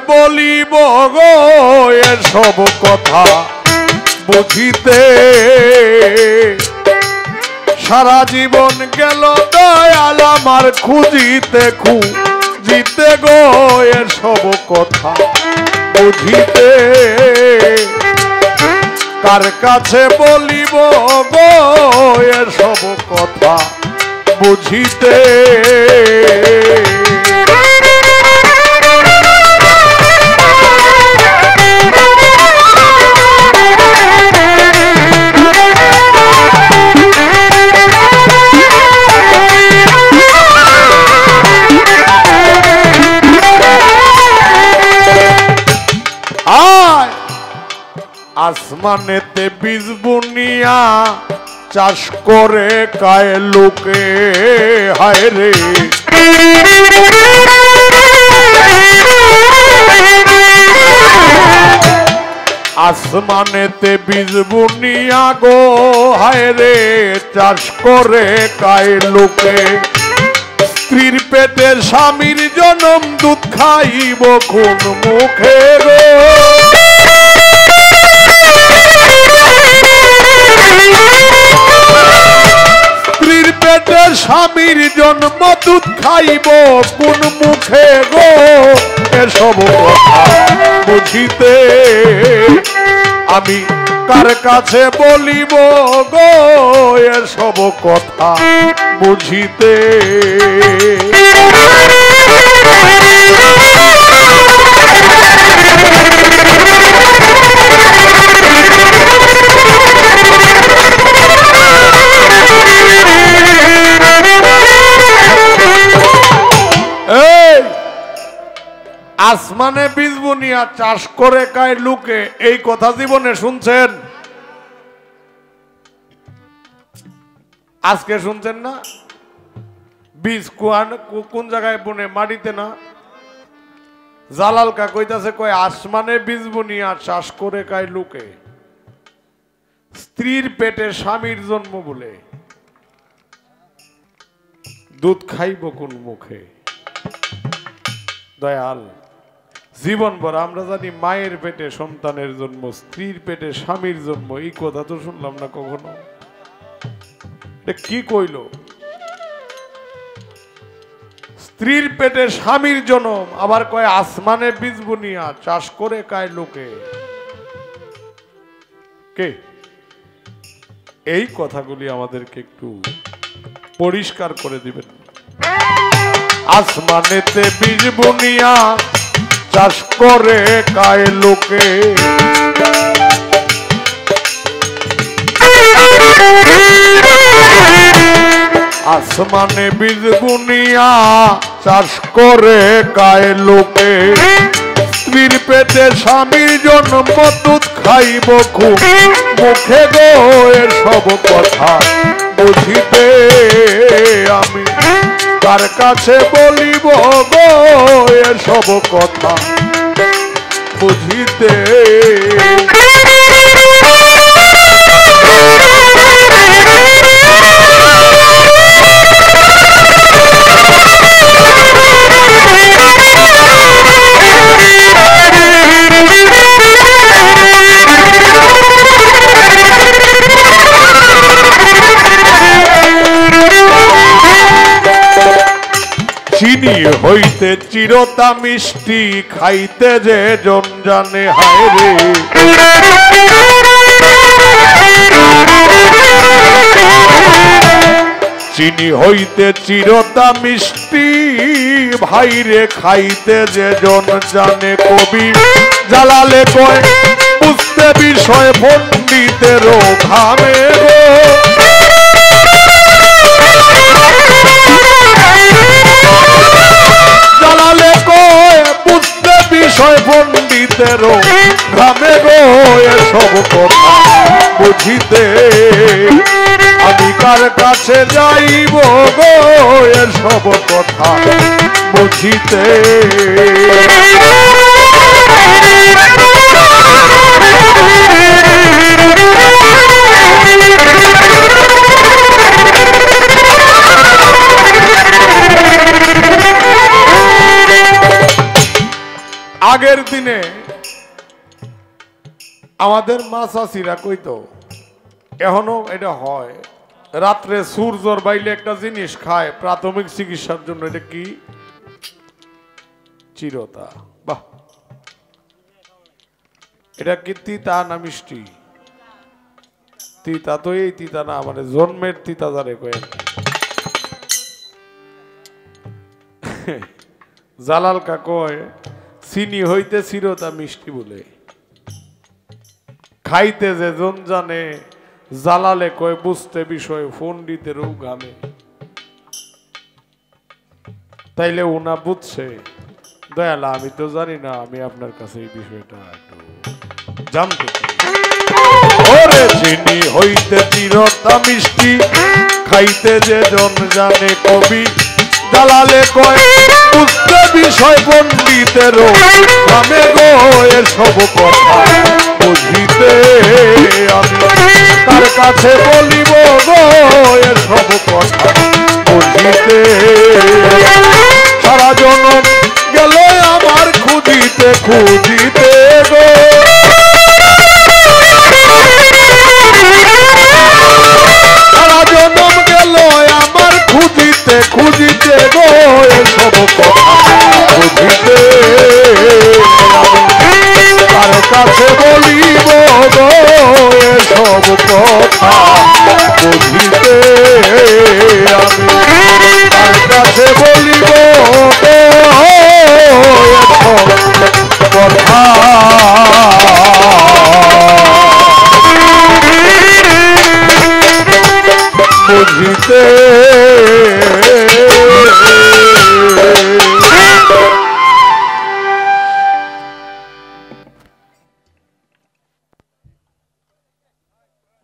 বলিব গো এসব কথা বুঝিতে সারা জীবন গেল দয়াল আমার খুঁজিতে খুঁজিতে গো এসব কথা বুঝিতে কার কাছে বলিব গো এসব কথা বুঝিতে আসমানেতে বীজ বুনিয়া চাষ করে কায় লোকে হায় রে আসমানেতে বীজ বুনিয়া গো হায় রে চাষ করে কায় লোকে স্ত্রীর পেটে স্বামীর জনম দুধ খাইব কোন মুখে গো স্ত্রীর পেটে স্বামীর জন্ম দুধ খাইব কোন মুখে গো এসব কথা বুঝিতে আমি কার কাছে বলিব গো এসব কথা বুঝিতে আসমানে বীজ বুনিয়া চাষ করে কায় লুকে এই কথা জীবনে শুনছেন আজকে শুনছেন না বীজ কোন জায়গায় বুনে মাটিতে না জালাল কা কইতাছে কয় আসমানে বীজ বুনিয়া চাষ করে কায় লুকে স্ত্রীর পেটে স্বামীর জন্ম বলে দুধ খাইব কোন মুখে দয়াল জীবন ভর আমরা জানি মায়ের পেটে সন্তানের জন্ম স্ত্রীর পেটে স্বামীর জন্ম এই কথা তো শুনলাম না কখনো কি কইল স্ত্রীর পেটে স্বামীর জন্ম আবার কয় আসমানে বীজ বুনিয়া চাষ করে কায় লোকে কে এই কথাগুলি আমাদেরকে একটু পরিষ্কার করে দিবেন আসমানেতে বীজ বুনিয়া চাষ করে কায় লোকে আসমানে বীজ বুনিয়া চাষ করে কায় লোকে স্ত্রীর পেটে স্বামীর জন্ম দুধ খাইব খুব মুখে গো এসব কথা বুঝিতে আমি কার কাছে বলিব গো এসব কথা বুঝিতে চিনি হইতে চিরতা মিষ্টি খাইতে যে জন জানে হায় রে চিনি হইতে চিরতা মিষ্টি ভাইরে খাইতে যে জন জানে কবি জালালে কয় বুঝতে বিষয় পণ্ডিতেরও ঘামে গো জালালে কয় বুঝতে বিষয় পণ্ডিতেরও ঘামে গো এসব কথা বুঝিতে আমি কার কাছে যাইব গো এসব কথা বুঝিতে আগের দিনে আমাদের মা চাষিরা কইতো, এখনো এটা হয়, রাত্রে সূর্যর বাইলে একটা জিনিস খায় প্রাথমিক চিকিৎসার জন্য। এটা কি? চিরতা। বাহ, এটা কি তিতা না মিষ্টি? তিতা তো এই তিতা না, মানে জন্মের তিতা যারে কয়ে। জালাল কা কয় চিনি হইতে চিরতা মিষ্টি বলে, খাইতে যে জন জানে, জালালে কয় বুঝতে বিষয় পণ্ডিতেরও ঘামে। তাইলে ওনা বুঝছে, দয়ালা আমি তো জানি না, আমি আপনার কাছে এই বিষয়টা একটু জানতে চাই। ওরে চিনি হইতে চিরতা মিষ্টি, খাইতে যে জন জানে কবি, জালালে কয় বুঝতে বিষয় পণ্ডিতেরও ঘামে গো। এসব কথা বুঝিতে আমি তার কাছে বলিব গো, এসব কথা বুঝিতে। সারা জনম গেল আমার খুঁজিতে খুঁজি